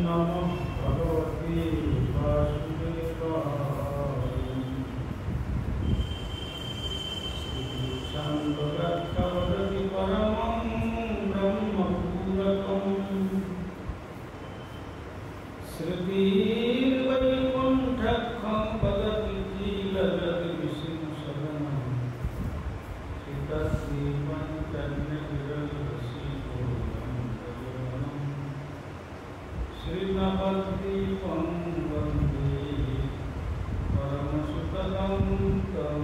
नमः भगवते वासुदेवाय। शान्तगच्छवदति परमं ब्रह्मपूरकम् श्रुतिर्वैकुण्ठखं वदति कीलजगद्विष्णुसदनं श्रीनवद्वीपं वन्दे परमसुखदं तं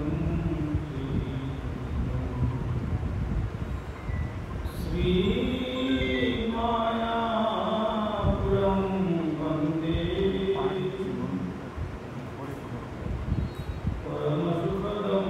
श्रीमायापुरं वन्दे परमसुखदं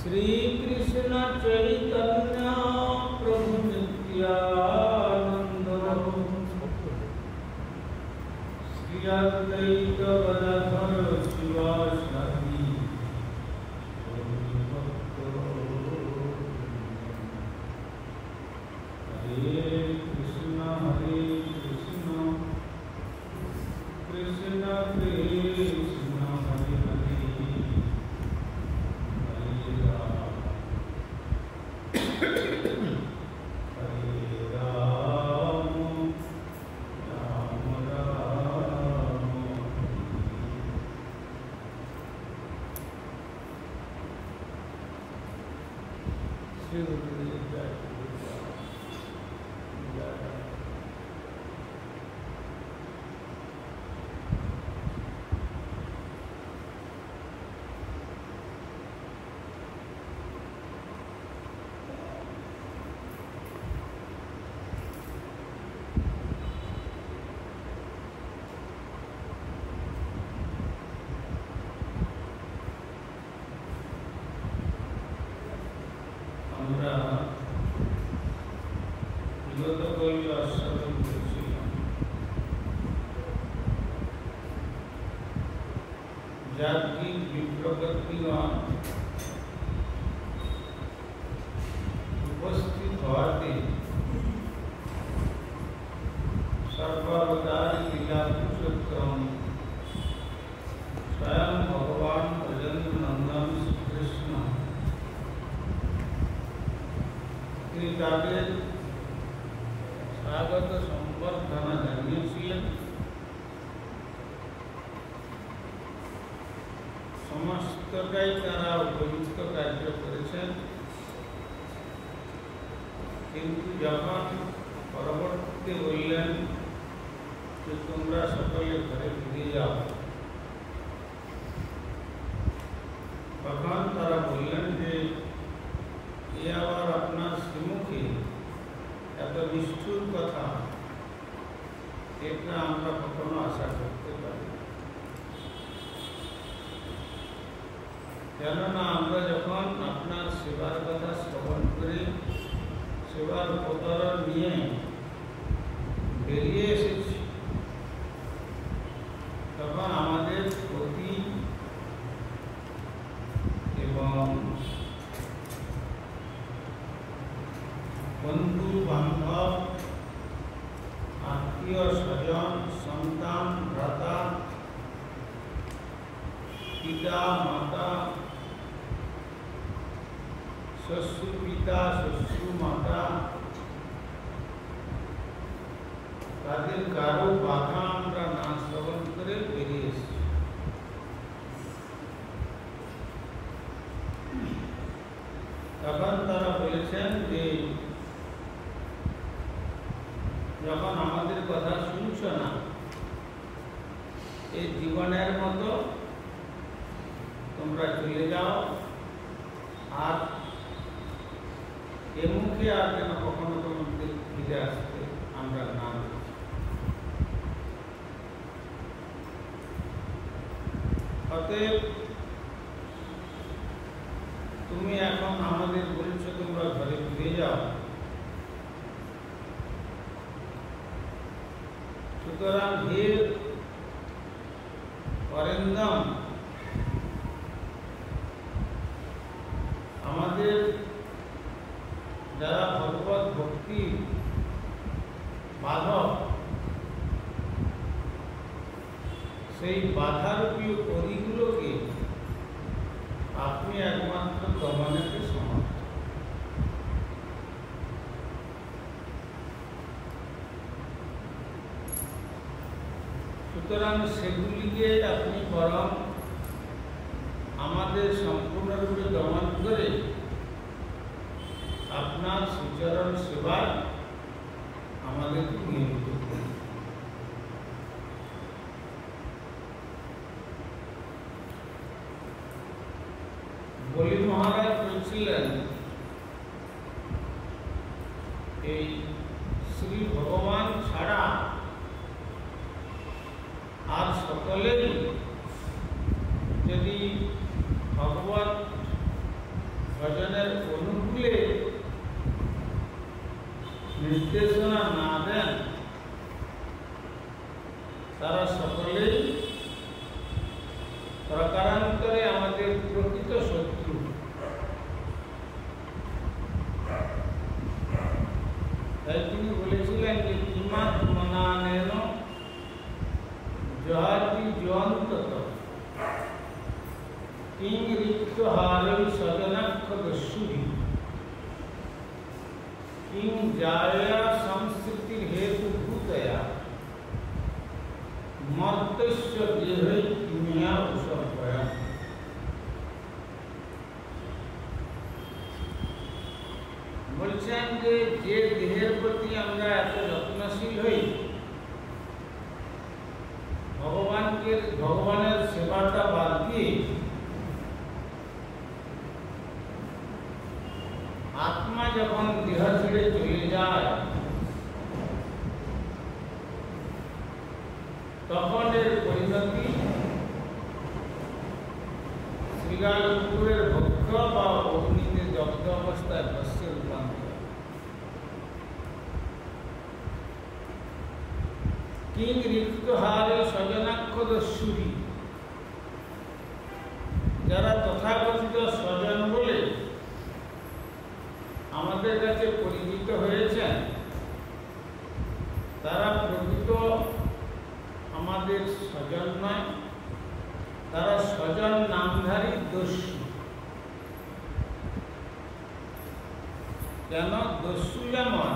श्री कृष्ण चैतन्य प्रभु नित्यानंद श्री अद्वैत गदाधर शिवासादि हरे कृष्ण कृष्ण कृष्ण हरे हरे जागतिक विप्रगतिवान उपस्थित होते सर्वावतारी लीला पुरुषोत्तम स्वयं भगवान ब्रजेंद्र नंदन श्री कृष्ण ताদের स्वागत संबर्धना জানিয়েছিলেন। সমস্তটাই তারা উপযুক্ত কার্য করেছেন, কিন্তু যখন পরবর্তীতে বললেন যে তোমরা সকলে ঘরে ফিরে যাও, তখন তারা বললেন যে এ আবার আপনার শ্রীমুখে এত নিষ্ঠুর কথা, এটা আমরা কখনো আশা করতে পারি। কেননা আমরা যখন আপনার সেবার কথা শ্রবণ করি, সেবার উপকরণ নিয়ে বেরিয়ে এসেছি, তখন আমাদের প্রতি এবং বন্ধু বান্ধব, আত্মীয় স্বজন, সন্তান, ভ্রাতা, পিতা মাতা, শ্বশুর পিতা, শ্বশুর মাতা, তাদের কারো বাধা আমরা না শ্রবণ করে বেরিয়ে এসেছি। তখন তারা বলেছেন যে যখন আমাদের কথা শুনছ না, এই জীবনের মতো তোমরা চলে যাও, আর এ মুখে আর যেন কখনো তোমাদের ফিরে আসতে আমরা না দেখি। অতএব তুমি এখন আমাদের বলছো তোমরা ঘরে ফিরে যাও, সুতরাং হে অরিন্দম, আমাদের যারা ভগবত ভক্তি বাধক, সেই বাধারূপী পরিগুলোকে আপনি একমাত্র দমনেতে সমর্থ। সুতরাং সেগুলিকে আপনি বরং আমাদের সম্পূর্ণরূপে দমন করে আপনার সুচরণ সেবায় আমাদেরকে নিয়োজিত করুন। বলি মহারাজ বলছিলেন, এই শ্রী ভগবান ছাড়া আর সকলেই যদি ভগবত ভজনের অনুকূলে নির্দেশনা না দেন, তারা সকলেই প্রকারান্তরে আমাদের প্রকৃত শত্রু। তাই তিনি বলেছিলেন যে কিমাত মনানেন জহাতি জয়ন্তত কিং রিক্ত হারৈ সজনাক্ষ দস্যুভি কিং জায়া সংস্কৃতির হেতু ভূতয়া মর্তস্য দেহৈ কিমিয়া উৎসর্গয়া। বলছেন যে যে দেহের প্রতি আমরা এত যত্নশীল হই, ভগবানের সেবাটা বাদ দিয়ে আত্মা যখন দেহ ছেড়ে চলে যায়, তখন এর পরিণতি শ্রীগাল কুকুরের ভক্ষ বা অগ্নিতে জব্দ অবস্থায় ভস্যে রূপান্তর। কিং রিক্ত হারে স্বজনাক্ষ দস্যুভি, যারা তথাকথিত স্বজন বলে আমাদের কাছে পরিচিত হয়েছেন, তারা প্রকৃত আমাদের স্বজন নয়, তারা স্বজন নামধারী দস্যু। কেন? দস্যু যেমন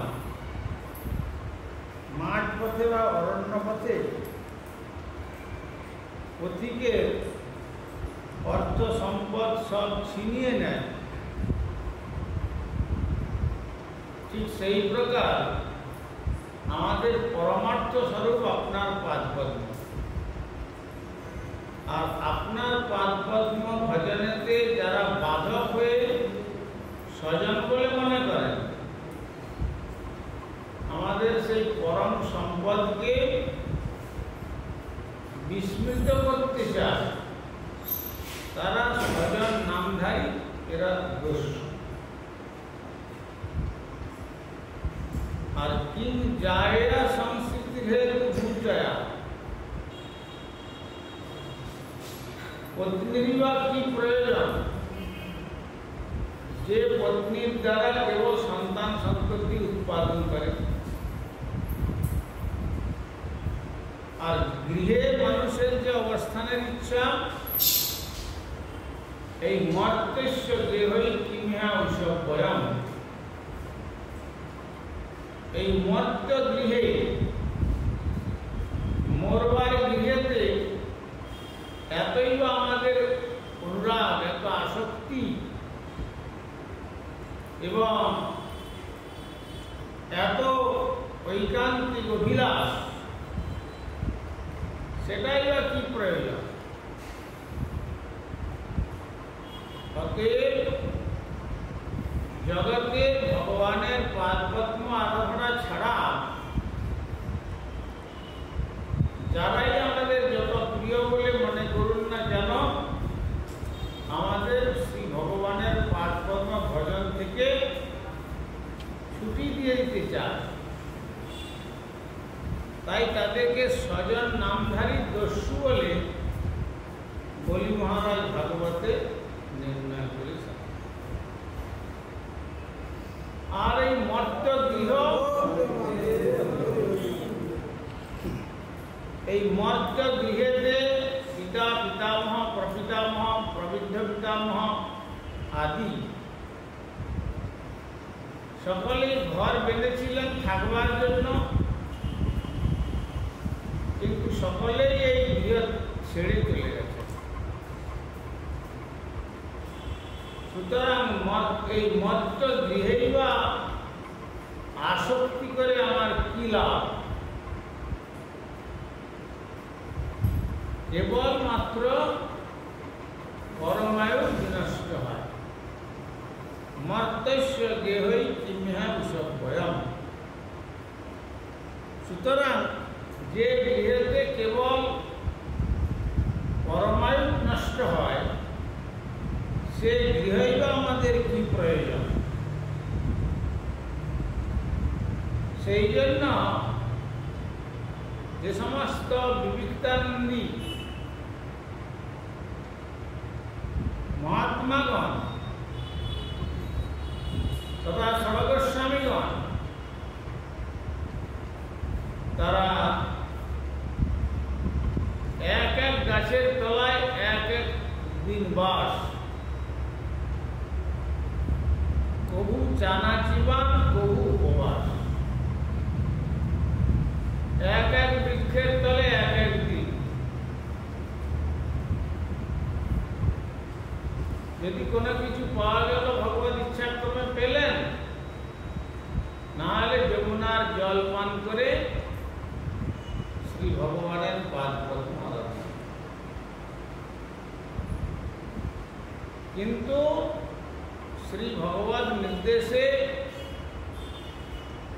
মাঠ পথে বা অরণ্য পথে পথিকের অর্থ সম্পদ সব ছিনিয়ে নেয়, ঠিক সেই প্রকার আমাদের পরমার্থ স্বরূপ আপনার পাদপদ্ম। আর আপনার পাদপদ্ম ভজনেতে যারা বাধক হয়ে স্বজন বলে মনে করেন, আমাদের সেই পরম সম্পদকে বিস্মৃত করতে চায়, তারা স্বজন নামধারী, এরা দস্যু। আর কিং জায়া সংস্কৃতির হেতু ভূতয়া, পত্নীর বা কি প্রয়োজন, যে পত্নীর দ্বারা কেবল সন্তান সন্ততি উৎপাদন করে। আর গৃহে মানুষের যে অবস্থানের ইচ্ছা, এই মর্তেশ্য দেহই কিমিয়া উৎসর্গয়া, এই মর্ত্য গৃহে এবং এত ঐকান্তিক অভিলাষ, সেটাই বা কি প্রয়োজন? অতএব জগতে ভগবানের পাদপদ্ম আরাধনা ছাড়া যারাই আমাদের যত প্রিয় বলে মনে করুন না কেন, আমাদের শ্রী ভগবানের পাদপদ্ম ভজন থেকে ছুটি দিয়ে দিতে চায়। তাই তাদেরকে স্বজন নামধারী দস্যু বলে বলি মহারাজ ভাগবতে নির্ণয় করেছেন। আর এই মর্ত্য গৃহ, এই মর্ত্য গৃহেতে পিতা পিতামহ, প্রপিতামহ, প্রবৃদ্ধ পিতামহ আদি সকলেই ঘর বেঁধেছিলেন থাকবার জন্য, কিন্তু সকলেই এই গৃহ ছেড়ে চলে গেছে। সুতরাং এই মর্ত্য গৃহেই বা আসক্তি করে আমার কি লাভ? কেবলমাত্র পরমায়ু বিনষ্ট হয়। মর্ত্যস্য গেহই কিম্যা বিষভয়ম। সুতরাং যে গৃহেতে কেবল পরমায়ু নষ্ট হয়, সেই গৃহই বা আমাদের কি প্রয়োজন? সেই জন্য যে সমস্ত বিবিক্তানন্দী মহাত্মাগণ তথা সর্বগোস্বামীগণ তারা এক এক গাছের তলায় এক এক দিন বাস, কবু চানা জীবন, কবু উপবাস। এক এক বৃক্ষের তলে এক এক দিন। যদি কোনো কিছু পাওয়া গেল ভগবত ইচ্ছাক্রমে পেলেন, না হলে যমুনার জল পান করে শ্রী ভগবানের পাদপদ্ম আরাধনা। কিন্তু শ্রী ভগবত নির্দেশে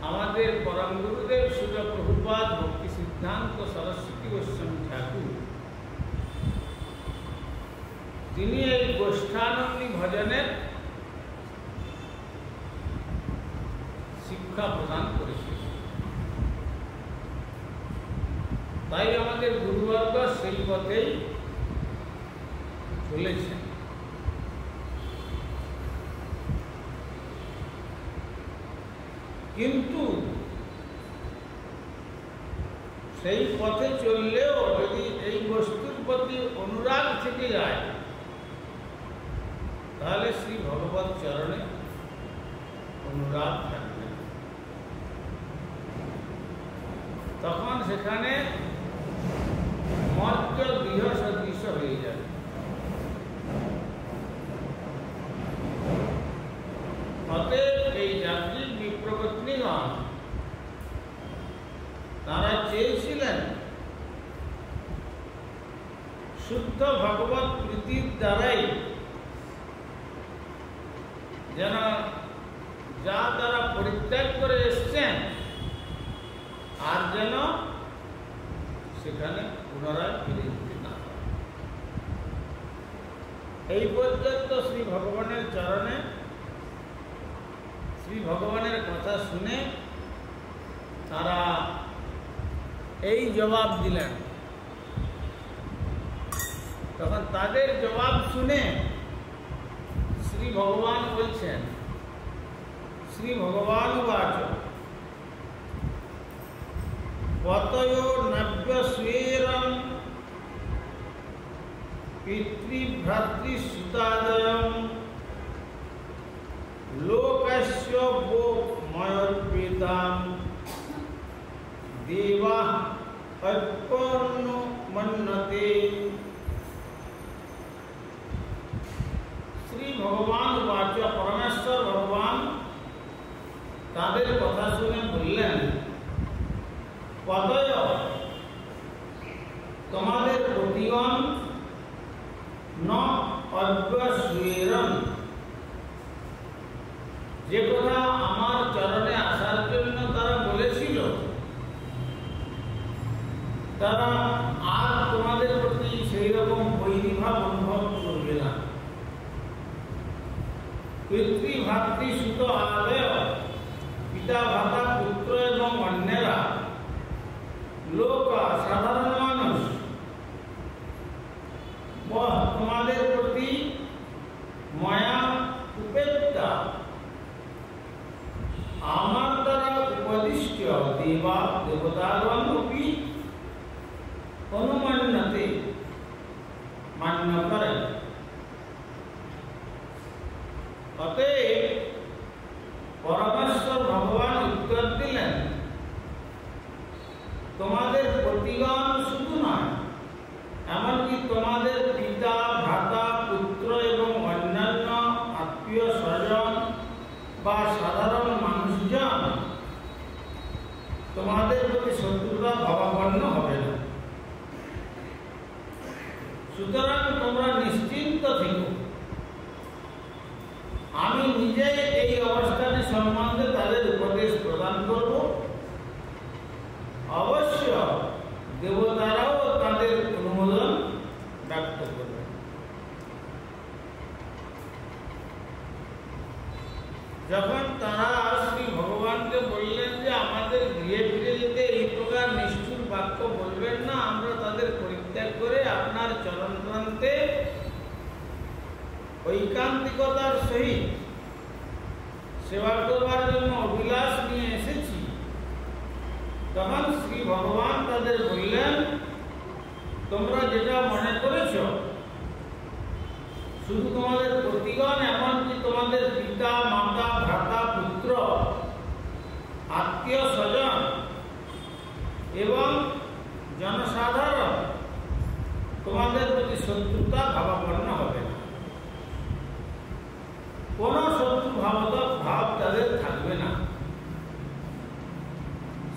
আমাদের পরম গুরুদেব শিল প্রভুপাদ ভক্তি সিদ্ধান্ত সরস্বতী গোস্বামী ঠাকুর তিনি এই গোষ্ঠানন্দী ভজনের শিক্ষা প্রদান করেছিলেন। তাই আমাদের গুরুবর্গ সেই পথেই চলেছেন। কিন্তু সেই পথে চললেও যদি এই বস্তুর প্রতি অনুরাগ থেকে যায়, তাহলে শ্রী ভগবত চরণে অনুরাগ থাকবে। তখন সেখানে মর্ত্য গৃহ সদৃশ হয়ে যাবে। অতএব এই যাত্রীর বিপ্রপত্নীগণ তারা চেয়েছিলেন শুদ্ধ ভগবত প্রীতির দ্বারাই যেন যা তারা পরিত্যাগ করে এসছেন আর যেন সেখানে পুনরায় ফিরে যেতে না হয়। এই পর্যন্ত শ্রী ভগবানের চরণে শ্রী ভগবানের কথা শুনে তারা এই জবাব দিলেন। তখন তাদের জবাব শুনে শ্রী ভগবান বলছেন, শ্রী ভগবান বাচ পতয়ো নব্য স্বেরম পিতৃভ্রাতৃসুতাদয়ম লোকস্য वो ময়োর্পিতাম देवा अर्पणो मन्नते। श्री भगवान वाच परमेश्वर भगवान তাদের কথা শুনে বললেন, পদয় তোমাদের প্রতিগণ ন অজ্ঞাসুয়েরম, যে কথা আমার চরণে আসার জন্য তারা বলেছিল, তারা আর তোমাদের প্রতি সেই রকম বৈরিভাব অনুভব করবে না। পিতৃ ভাতৃ সুত আদয়, পিতা ভাতা পুত্র এবং অন্যেরা, লোক সাধারণ মানুষ তোমাদের প্রতি মায়া উপেক্ষা আমার দ্বারা উপদিষ্ট দেবা দেবতাগণ অনুমান্যতে মান্য করেন। অতএব পরমেশ্বর ভগবান উত্তর দিলেন, তোমাদের প্রতিগণ শুধু নয়, এমনকি তোমাদের পিতা ভ্রাতা পুত্র এবং অন্যান্য আত্মীয় স্বজন বা সাধারণ মানুষজন তোমাদের প্রতি শত্রুতা ভাবাপন্ন হবে না। সুতরাং তোমরা নিশ্চিন্ত থেকো, আমি নিজে এই অবস্থাটি সম্বন্ধে তাদের উপদেশ প্রদান করব। অবশ্য দেবতারাও তাদের অনুমোদন ব্যক্ত করবে। যখন তারা শ্রী ভগবানকে বললেন যে আমাদের গৃহে ফিরে যেতে এই প্রকার নিষ্ঠুর বাক্য বলবেন না, আমরা তাদের পরিত্যাগ করে আপনার চরণপ্রান্তে ঐকান্তিকতার সহিত সেবা করবার জন্য অভিলাষ নিয়ে এসেছি, তখন শ্রী ভগবান তাদের বললেন, তোমরা যেটা মনে করেছ শুধু তোমাদের প্রতিগণ, এমনকি তোমাদের পিতা মাতা ভ্রাতা পুত্র আত্মীয় স্বজন এবং জনসাধারণ তোমাদের প্রতি শত্রুতা ভাবাপন্ন হবে না। কোন শত্রু ভাব তাদের থাকবে না।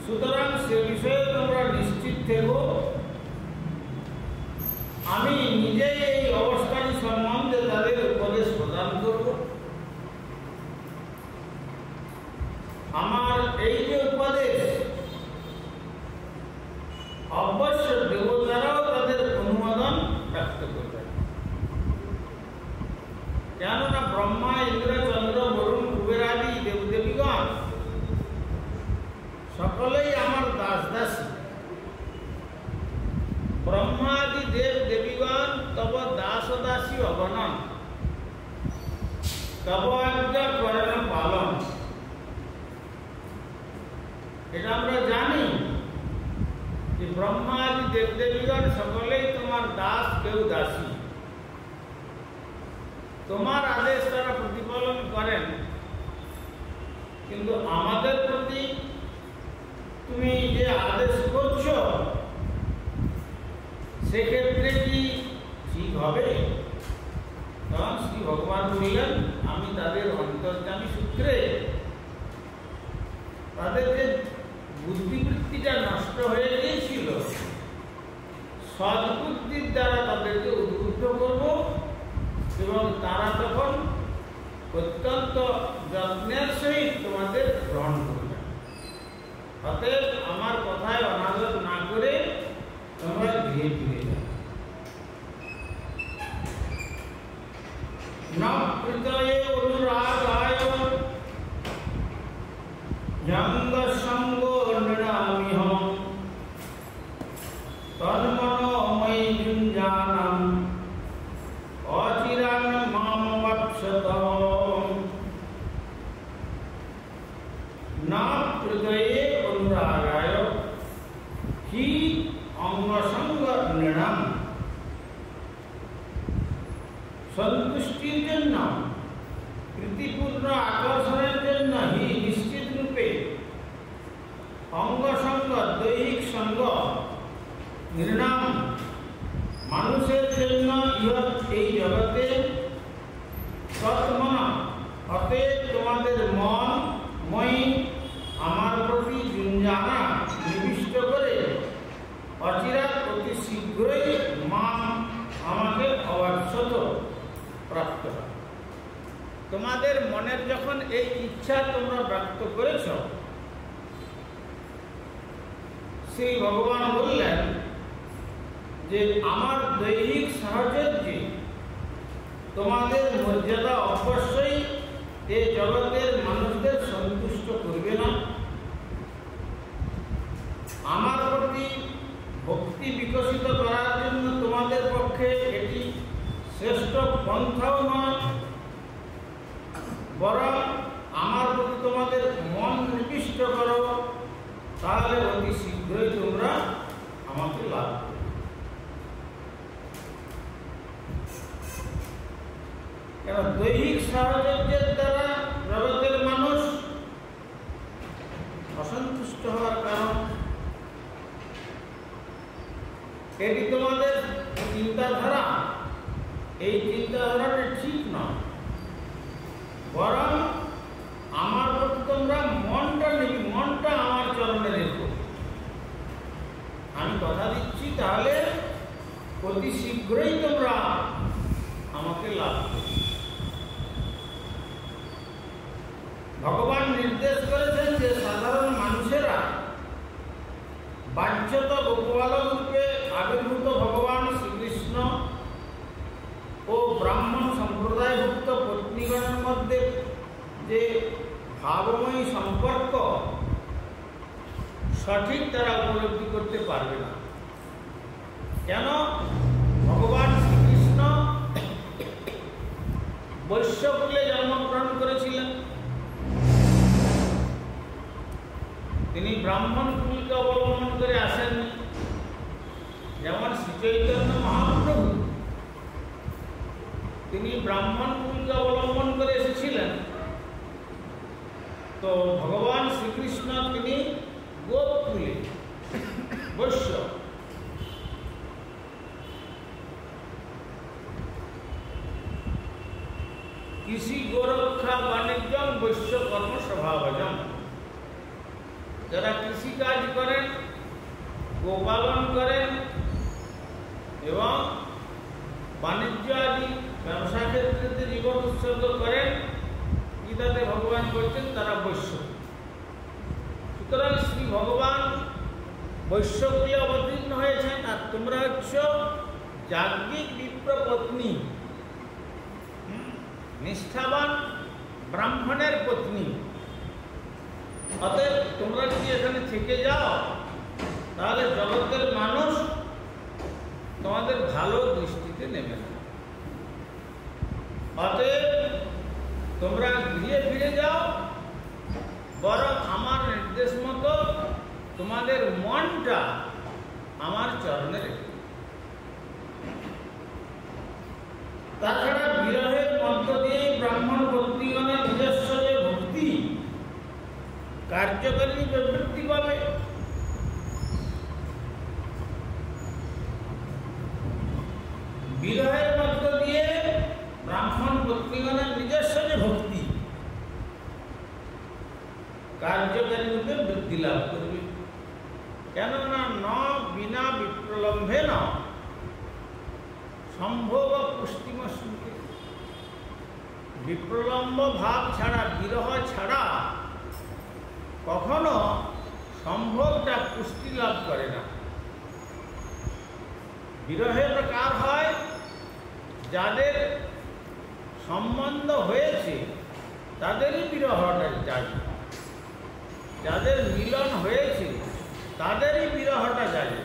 সুতরাং সে বিষয়ে তোমরা নিশ্চিত থেকো, আমি নিজেই এই অবস্থাটি সম্বন্ধে তাদের উপদেশ প্রদান করব। আমার এই যে উপদেশ অবশ্য দেবতারাও তাদের অনুমোদন ব্যক্ত করবে, কেননা ব্রহ্মা ইন্দ্র চন্দ্র বরুণ কুবেরাদি দেবদেবীগণ সকলেই আমার দাস দাসী। ব্রহ্মাদি দেব দেবীগণ তব দাস দাসী অগণন, তব আজ্ঞা করেন পালন। এটা আমরা জানি যে ব্রহ্মাদি দেব দেবীগণ সকলেই তোমার দাস, কেউ দাসী। তোমার আদেশ তারা প্রতিপালন করেন, কিন্তু আমাদের প্রতি তুমি যে আদেশ করছো সেক্ষেত্রে কি ঠিক হবে? তখন শ্রী ভগবান বললেন, আমি তাদের অন্তর্যামী সূত্রে তাদের যে বুদ্ধিবৃত্তিটা নষ্ট হয়ে গিয়েছিল, সদ্বুদ্ধির দ্বারা তাদেরকে উদ্বুদ্ধ করব এবং তারা তখন অত্যন্ত যত্নের সহিত তোমাদের গ্রহণ করবে। অতএব আমার কথায় অনাদর না করে তোমরা ধীরে ধীরে যাও। না হৃদয়ে অনুরাগায় জঙ্গ সঙ্গ নৃণামিহম তন্মনোময়ী যুঞ্জানম অচিরান মাম বৎসতম। না হৃদয়ে অনুরাগায় হি অঙ্গসঙ্গ নৃণাম, সন্তুষ্টির জন্য, প্রীতিপূর্ণ আকর্ষণের জন্য হি নিশ্চিত রূপে অঙ্গসঙ্গ দৈহিক সঙ্গ নৃণাম মানুষের জন্য এই জগতে তৎমন। অতএব তোমাদের মন মই মনের যখন এই ইচ্ছা তোমরা ব্যক্ত করেছ, সেই ভগবান বললেন যে আমার দৈহিক সাহচর্যে তোমাদের মর্যাদা অবশ্যই এই জগতের মানুষদের সন্তুষ্ট করবে না। আমার প্রতি ভক্তি বিকশিত করার জন্য তোমাদের পক্ষে এটি শ্রেষ্ঠ পন্থাও নয়, বরং আমার প্রতি তোমাদের মন নিবিষ্ট করো, তাহলে অতি শীঘ্রই তোমরা আমাকে লাভ করবে। কেন দৈহিক সাহচর্যের দ্বারা জগতের মানুষ অসন্তুষ্ট হওয়ার কারণ এটি তোমাদের চিন্তাধারা, এই চিন্তাধারাটা ঠিক নয়, বরং আমার প্রতি তোমরা মনটা আমার চরণে রেখো। আমি কথা দিচ্ছি তাহলে অতি শীঘ্রই তোমরা আমাকে লাভ করবে। ভগবান নির্দেশ করেছেন যে সাধারণ মানুষেরা বাহ্যত গোপবালক রূপে আবির্ভূত ভগবান শ্রীকৃষ্ণ ও ব্রাহ্মণ সম্প্রদায়ভুক্ত পত্নীগণের মধ্যে যে ভাবময়ী সম্পর্ক সঠিক তারা উপলব্ধি করতে পারবে না। কেন? ভগবান শ্রীকৃষ্ণ বৈশ্যকুলে জন্মগ্রহণ করেছিলেন, তিনি ব্রাহ্মণ কুলকে অবলম্বন করে আসেননি। যেমন শ্রী চৈতন্য মহাপ্রভু তিনি ব্রাহ্মণ কুলকে অবলম্বন করে এসেছিলেন, তো ভগবান শ্রীকৃষ্ণ তিনি গোকুলে বৈশ্য। কৃষি গোরক্ষা বাণিজ্যম বৈশ্য কর্ম স্বভাবজম। যারা কৃষিকাজ করেন, গোপালন করেন এবং বাণিজ্য আদি ব্যবসা ক্ষেত্রে জীবন উৎসর্গ করেন, গীতাতে ভগবান বলছেন তারা বৈশ্য। সুতরাং শ্রী ভগবান বৈশ্যকুলে অবতীর্ণ হয়েছেন, আর তোমরা হচ্ছ যাজ্ঞিক বিপ্র পত্নী, নিষ্ঠাবান ব্রাহ্মণের পত্নী। অতএব তোমরা যদি এখানে থেকে যাও তাহলে জগতের মানুষ তোমাদের ভালো দৃষ্টিতে নেবে না। অতএব তোমরা গৃহে ফিরে যাও, বরং আমার নির্দেশ মতো তোমাদের মনটা আমার চরণে রেখে। তাছাড়া বিরহের মধ্য দিয়ে ব্রাহ্মণ পত্নীগণের নিজস্ব যে ভক্তি কার্যকারী প্রবৃত্তি পাবে, বিরহের মধ্য দিয়ে ব্রাহ্মণ পত্নীগণের নিজস্ব যে ভক্তি কার্যকারী রূপে বৃদ্ধি লাভ করবে। কেননা ন বিনা বিপ্রলম্বে ন সম্ভব পুষ্টিমস্মৃতি। বিপ্রলম্ব ভাব ছাড়া, বিরহ ছাড়া কখনো সম্ভবটা পুষ্টি লাভ করে না। বিরহের কার হয়? যাদের সম্বন্ধ হয়েছে তাদেরই বিরহটা জাগে, যাদের মিলন হয়েছে তাদেরই বিরহটা জাগে।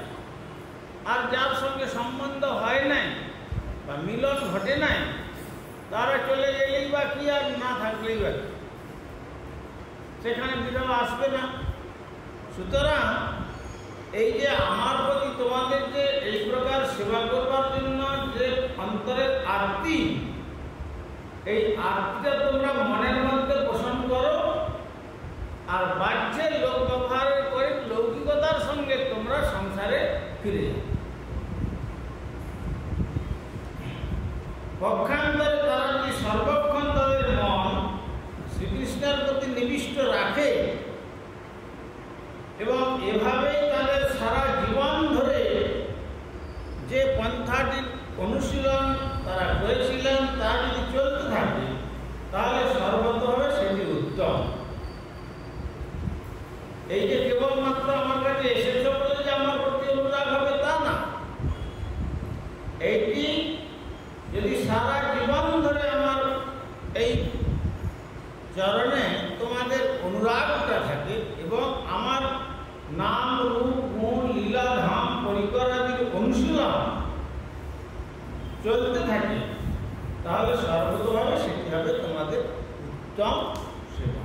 আর যার সঙ্গে সম্বন্ধ হয় নাই বা মিলন ঘটে নাই, তারা চলে গেলেই বা কি, আর না থাকলেই বা কি, সেখানে বিরহ আসবে না। সুতরাং এই যে আমার প্রতি তোমাদের যে এই প্রকার সেবা করবার জন্য যে অন্তরের আরতি, এই আরতিটা তোমরা মনের মধ্যে পোষণ করো, আর বাহ্যের লোক ব্যবহার করে লৌকিকতার সঙ্গে তোমরা সংসারে ফিরে যাও। পক্ষান্তরে তারা যদি সর্বক্ষণ তাদের মন শ্রীকৃষ্ণের প্রতি নিবিষ্ট রাখে এবং এভাবেই তাদের সারা জীবন ধরে যে পন্থাটির অনুশীলন তারা করেছিলেন তা যদি চলতে থাকে, তাহলে সর্বদা চলতে থাকে, তাহলে সর্বতভাবে সেটি হবে তোমাদের উত্তম সেবা।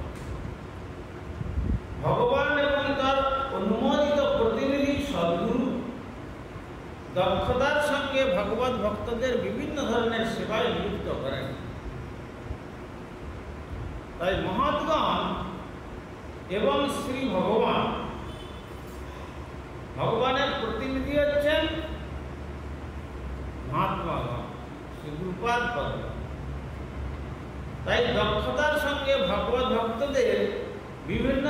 ভগবান এবং তার অনুমোদিত প্রতিনিধি সদ্গুরু দক্ষতার সঙ্গে ভগবত ভক্তদের বিভিন্ন ধরনের সেবায় নিযুক্ত করেন। তাই মহৎগণ এবং শ্রী ভগবান, ভগবানের প্রতিনিধি হচ্ছেন মহাত্মাগণ, শ্রী গুরুপাদ পদ্ম। তাই দক্ষতার সঙ্গে ভগবত ভক্তদের বিভিন্ন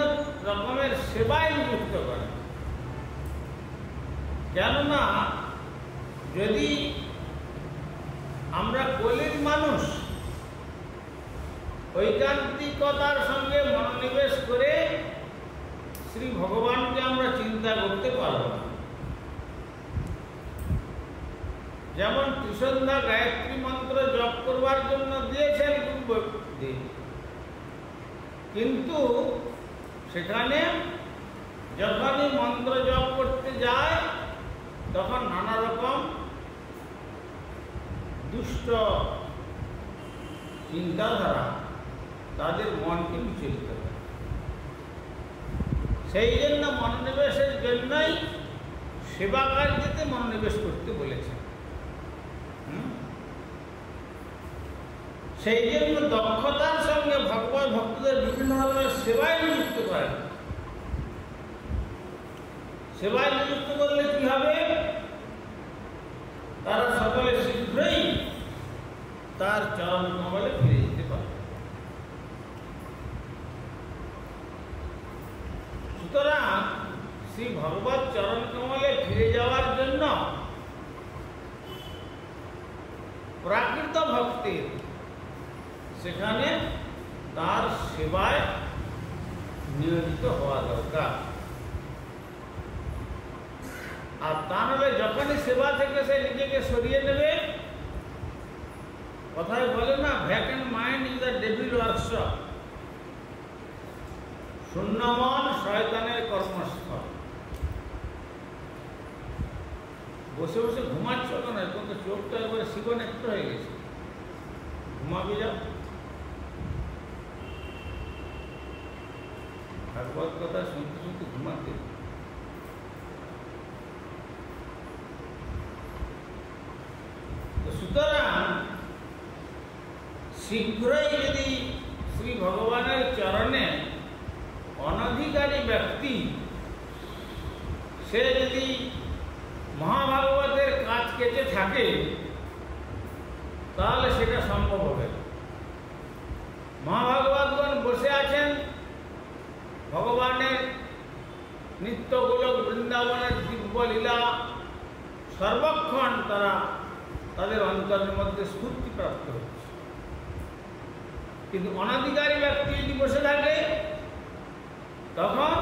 রকমের সেবায় নিযুক্ত করেন। কেননা যদি আমরা কলির মানুষ ঐকান্তিকতার সঙ্গে মনোনিবেশ করে শ্রী ভগবানকে আমরা চিন্তা করতে পারব না। যেমন ত্রিসন্ধ্যা গায়ত্রী মন্ত্র জপ করবার জন্য দিয়েছেন গুরুদেব, কিন্তু সেখানে যখনই মন্ত্র জপ করতে যায় তখন নানা রকম দুষ্ট চিন্তাধারা তাদের মনকে বিচলিত করে। সেই জন্য মনোনিবেশের জন্যই সেবা কার্যতে মনোনিবেশ করতে বলেছেন। সেই জন্য দক্ষতার সঙ্গে ভগবত ভক্তদের বিভিন্ন ধরনের সেবায় নিযুক্ত করেন। সেবায় নিযুক্ত করলে কি হবে? তারা সকলে শীঘ্রই তার চরণ কমলে ফিরে যেতে পারবে। সুতরাং শ্রী ভগবত চরণ কমলে ফিরে যাওয়ার জন্য প্রাকৃত ভক্তির সেখানে তার সেবায় নিয়োজিত হওয়া দরকার। আর তা নাহলে যখনই সেবা থেকে সে নিজেকে সরিয়ে নেবে, কথায় বলে না, vacant mind is the devil workshop, শূন্য মন শয়তানের কর্মস্থল। বসে বসে ঘুমাচ্ছ কেন? এখন তো চোখটা একবারে শিবনেত্র হয়ে গেছে, ঘুমাবি যাও। ভাগবত কথা শুনতে শুনতে ঘুমাতে। সুতরাং শীঘ্রই যদি শ্রী ভগবানের চরণে অনধিকারী ব্যক্তি সে যদি মহাভাগবতের কাজ কেটে থাকে তাহলে সেটা সম্ভব হবে। মহাভাগবতগণ বসে আছেন ভগবানের নিত্য গোলক বৃন্দাবনের দিব্য লীলা সর্বক্ষণ তারা তাদের অন্তরের মধ্যে স্ফূর্তি প্রাপ্ত হচ্ছে। কিন্তু অনাধিকারী ব্যক্তি যদি বসে থাকে তখন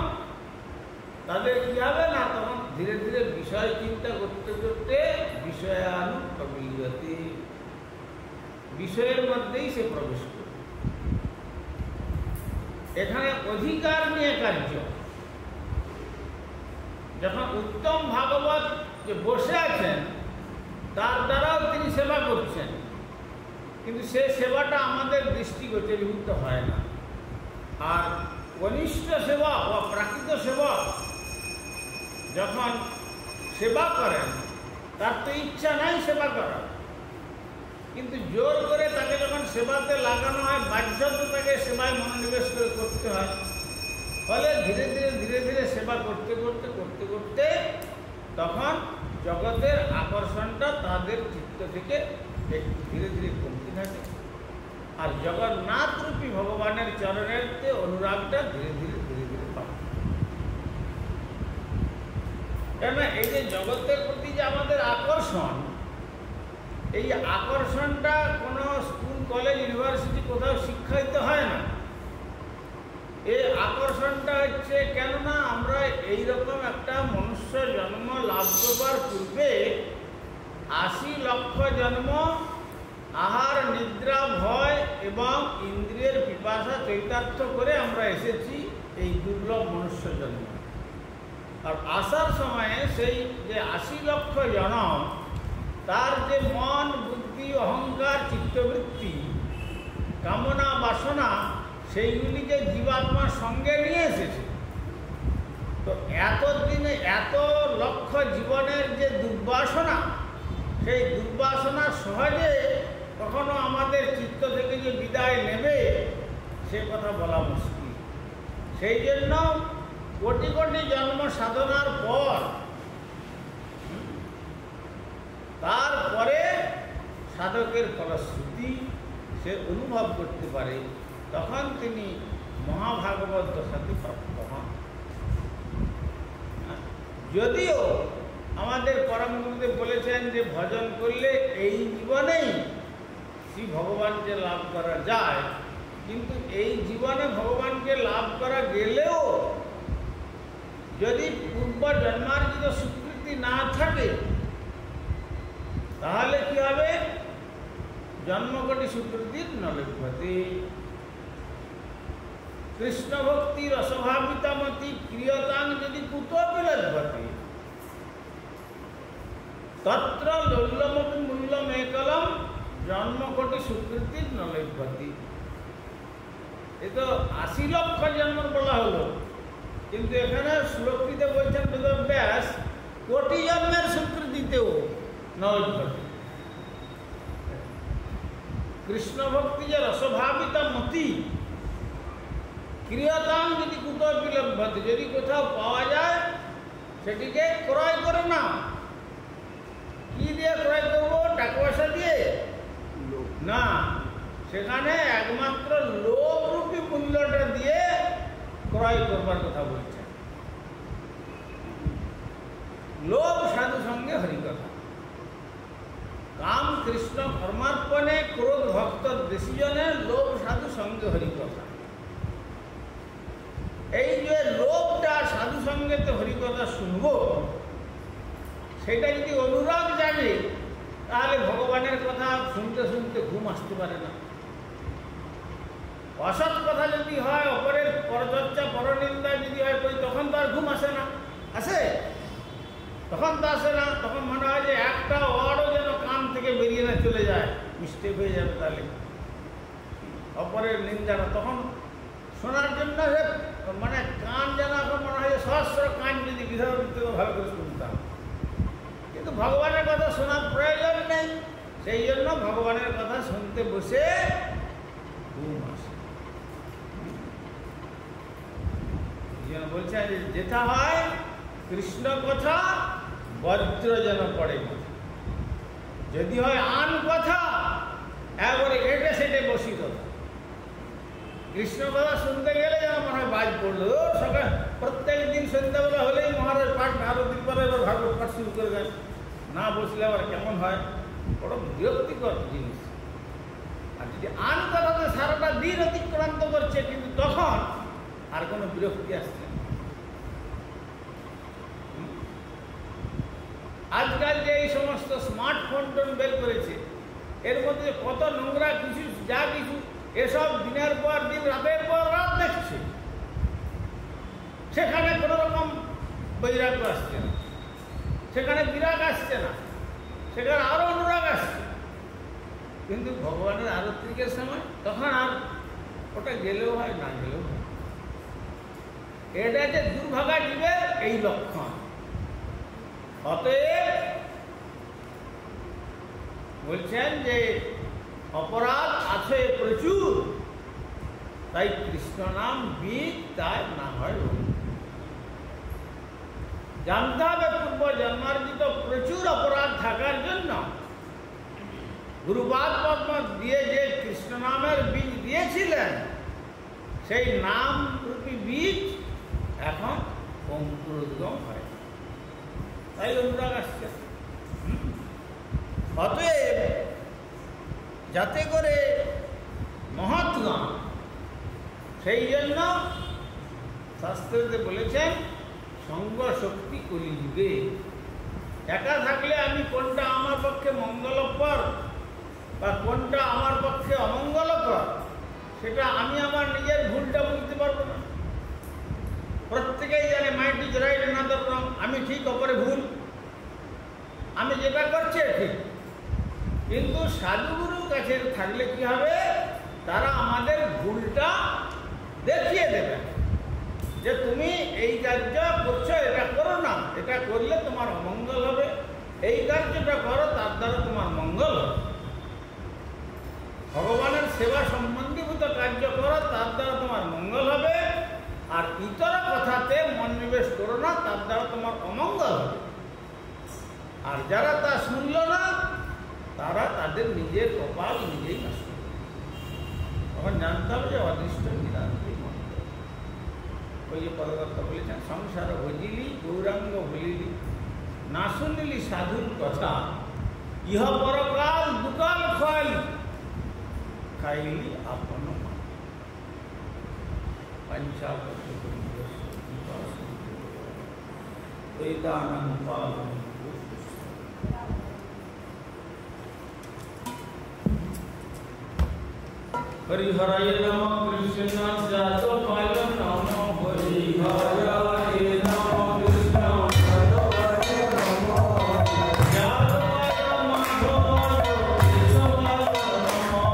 তাদের কি হবে না, তখন ধীরে ধীরে বিষয় চিন্তা করতে করতে বিষয়ানুপ্রবিশতি, বিষয়ের মধ্যেই সে প্রবেশ করবে। এখানে অধিকার নিয়ে কার্য। যখন উত্তম ভাগবত যে বসে আছেন তার দ্বারাও তিনি সেবা করছেন, কিন্তু সে সেবাটা আমাদের দৃষ্টিগোচরীভূত হয় না। আর কনিষ্ঠ সেবা বা প্রাকৃত সেবা যখন সেবা করেন তার তো ইচ্ছা নাই সেবা করার, কিন্তু জোর করে তাকে যখন সেবাতে লাগানো হয় বাধ্যত তাকে সেবায় মনোনিবেশ করে করতে হয়। ফলে ধীরে ধীরে ধীরে ধীরে সেবা করতে করতে করতে করতে তখন জগতের আকর্ষণটা তাদের চিত্ত থেকে একটু ধীরে ধীরে কমতে থাকে, আর জগন্নাথ রূপী ভগবানের চরণের অনুরাগটা ধীরে ধীরে ধীরে ধীরে পাবে। কেননা এই যে জগতের প্রতি যে আমাদের আকর্ষণ, এই আকর্ষণটা কোনো স্কুল কলেজ ইউনিভার্সিটি কোথাও শিক্ষায়িত হয় না। এই আকর্ষণটা হচ্ছে কেননা আমরা এইরকম একটা মনুষ্য জন্ম লাভ করবার পূর্বে ৮০ লক্ষ জন্ম আহার নিদ্রা ভয় এবং ইন্দ্রিয়ের পিপাসা চৈতার্থ করে আমরা এসেছি এই দুর্লভ মনুষ্য জন্ম। আর আসার সময়ে সেই যে ৮০ লক্ষ জনম তার যে মন, বুদ্ধি, অহংকার, চিত্তবৃত্তি, কামনা, বাসনা, সেইগুলিকে জীবাত্মার সঙ্গে নিয়ে এসেছে। তো এতদিনে এত লক্ষ জীবনের যে দুর্বাসনা, সেই দুর্বাসনা সহজে কখনো আমাদের চিত্ত থেকে যে বিদায় নেবে সে কথা বলা মুশকিল। সেই জন্য কোটি কোটি জন্ম সাধনার পর, তারপরে সাধকের ফলশ্রুতি সে অনুভব করতে পারে, তখন তিনি মহাভাগবত দশাতে প্রাপ্ত হন। যদিও আমাদের পরম গুরুদেব বলেছেন যে ভজন করলে এই জীবনেই শ্রী ভগবানকে লাভ করা যায়, কিন্তু এই জীবনে ভগবানকে লাভ করা গেলেও যদি পূর্ব জন্মার্জিত স্বীকৃতি না থাকে তাহলে কি হবে? জন্মকটি স্বীকৃতির নলভ্যতে। কৃষ্ণ ভক্তি রসভাবিতামতি ক্রিয়তাং যদি কুতপি লভ্যতে তত্র লৌল্যমপি মূল্যমেকলম জন্মকটি স্বীকৃতির নলভ্যতে। এ তো ৮০ লক্ষ জন্ম বলা হলো, কিন্তু এখানে সুরক্ষিত বলছেন বেদব্যাস কোটি জন্মের স্বীকৃতিতেও নলভ্যতে। কৃষ্ণ ভক্তি যে রসভাবিতা মতি ক্রিয়তাম যদি কুতপি লভ্যতে, যদি কোথাও পাওয়া যায় সেটিকে ক্রয় করে না। কি দিয়ে ক্রয় করব? টাকা পয়সা দিয়ে না, সেখানে একমাত্র লোভরূপী মূল্যটা দিয়ে ক্রয় করবার কথা বলছেন। লোভ সাধু সঙ্গে হরিকথা। কাম কৃষ্ণ কর্মার্পণে ক্রোধ ভক্ত দেশীজনে লোভ সাধু সঙ্গে হরিকথা। এই যে লোভটা সাধু সঙ্গে তো হরিকথা শুনব, সেটা যদি অনুরাগ জাগে তাহলে ভগবানের কথা শুনতে শুনতে ঘুম আসতে পারে না। অসৎ কথা যদি হয়, অপরের পরচর্চা, পরনিন্দা যদি হয়, তখন তো আর ঘুম আসে না। আসে? তখন তো আসে না। তখন মনে হয় যে একটা ওয়ার্ডও যেন কান থেকে বেরিয়ে না চলে যায়, মিস্টেক হয়ে যাবে। তাহলে অপরের নিন্দা না, তখন শোনার জন্য মানে কান যেন এখন মনে হয় সহস্র কান যদি বিধান ভালো করে শুনতাম, কিন্তু ভগবানের কথা শোনার প্রয়োজন নেই। সেই জন্য ভগবানের কথা শুনতে বসে ঘুম আসে। বলছে যেটা হয় কৃষ্ণ কথা বজ্র যেন পড়ে, যদি হয় আন কথা একবারে এটে সেটে বসি কথা। কৃষ্ণ কথা শুনতে গেলে যেন মনে হয় বাজ পড়লো। সকাল প্রত্যেক দিন সন্ধ্যাবেলা হলেই মহারাজ পাঠ, আরো দিন পরে এবার ভাগবত পাঠ শুরু করে দেন, না বসলে আবার কেমন হয়, বড় বিরক্তিকর জিনিস। আর যদি আন কথাতে সারাটা দিন অতিক্রান্ত করছে, কিন্তু তখন আর কোনো বিরক্তি আসছে না। আজকাল যে এই সমস্ত স্মার্টফোন টোন বের করেছে, এর মধ্যে কত নোংরা কিছু, যা কিছু, এসব দিনের পর দিন, রাতের পর রাত দেখছে। সেখানে কোনো রকম বৈরাগ্য আসছে না, সেখানে বিরাগ আসছে না, সেখানে আরো অনুরাগ আসছে। কিন্তু ভগবানের আরতিকের সময় তখন আর ওটা গেলেও হয়, না গেলেও হয়। এটা যে দুর্ভাগা জীবের এই লক্ষণ। অতএব বলছেন যে অপরাধ আছে প্রচুর, তাই কৃষ্ণ নাম বীজ, তাই না হয় জানতে হবে পূর্ব জন্মার্জিত প্রচুর অপরাধ থাকার জন্য গুরুপাদ পদ্ম দিয়ে যে কৃষ্ণ নামের বীজ দিয়েছিলেন, সেই নাম রূপী বীজ এখন অঙ্কুরোদ্গম হয়, তাই অনুরাগ আসছে। অতএব যাতে করে মহৎগণ, সেই জন্য শাস্ত্রতে বলেছেন সঙ্গ শক্তি কলিযুগে। একা থাকলে আমি কোনটা আমার পক্ষে মঙ্গলকর বা কোনটা আমার পক্ষে অমঙ্গলকর, সেটা আমি আমার নিজের ভুলটা বুঝতে পারবো না। প্রত্যেকেই জানে মাইন্ড ইজ রাইট অ্যানাদার রং, আমি ঠিক অপরে ভুল, আমি যেটা করছি ঠিক, কিন্তু সাধুগুরুর কাছে থাকলে কি হবে, তারা আমাদের ভুলটা দেখিয়ে দেবে যে তুমি এই কার্য করছো, এটা করো না, এটা করলে তোমার অমঙ্গল হবে, এই কার্যটা করো, তার দ্বারা তোমার মঙ্গল হবে। ভগবানের সেবা সম্বন্ধীভূত কার্য করো, তার দ্বারা তোমার মঙ্গল হবে। আর ইতর কথাতে মন নিবেশ করো না, তার দ্বারা তোমার অমঙ্গল হবে। আর যারা তা শুনল না, তারা তাদের নিজের কপাল নিজেই নষ্ট করবে। তখন জানতে হবে যে অদৃষ্ট বিরান্তি মন্ত্র। ওই যে পদকর্তা বলেছেন, সংসার ভজিলি গৌরাঙ্গ ভুলিলি, না শুনিলি সাধুর কথা, ইহ পরকাল দুকাল খোয়ালি, খাইলি আপন হরিহরায় নমঃ কৃষ্ণ যাদবায় নমঃ হরিহরায় নমঃ কৃষ্ণ যাদবায় নমঃ যাদবায় মাধবায় কেশবায় নমঃ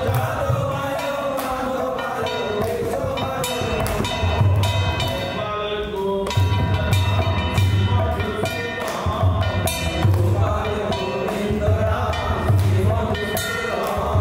যাদবায় মাধবায় কেশবায় গোপাল গোবিন্দ রাম শ্রীমধুসূদন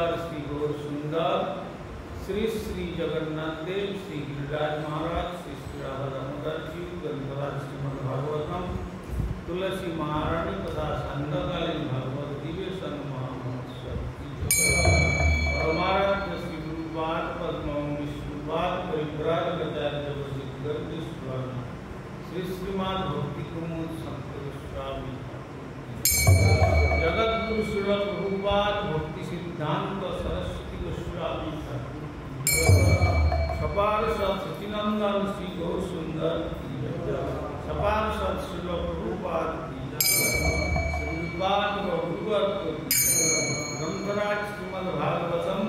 परिवार श्री गौर सुंदर श्री श्री जगन्नाथ देव, श्री गिरिराज महाराज, श्री श्री राधा दामोदर जी, ग्रंथराज श्रीमद् भागवतम, तुलसी महारानी तथा संध्याकालीन भागवत दिव्य महामहोत्सव परमाराध्य श्री गुरुपाद पद्म विष्णुपाद परिव्राजकाचार्य वशिष्ठ स्वामी श्री श्रीमान भक्ति कुमुद संत गोस्वामी जगत गुरु श्री प्रभुपाद भक्ति सिद्धांत सरस्वती गोस्वामी छपार सत सचिनंदन श्री गौर सुंदर छपार सत श्री प्रभुपाद श्रीपाद ग्रंथराज श्रीमद् भागवतम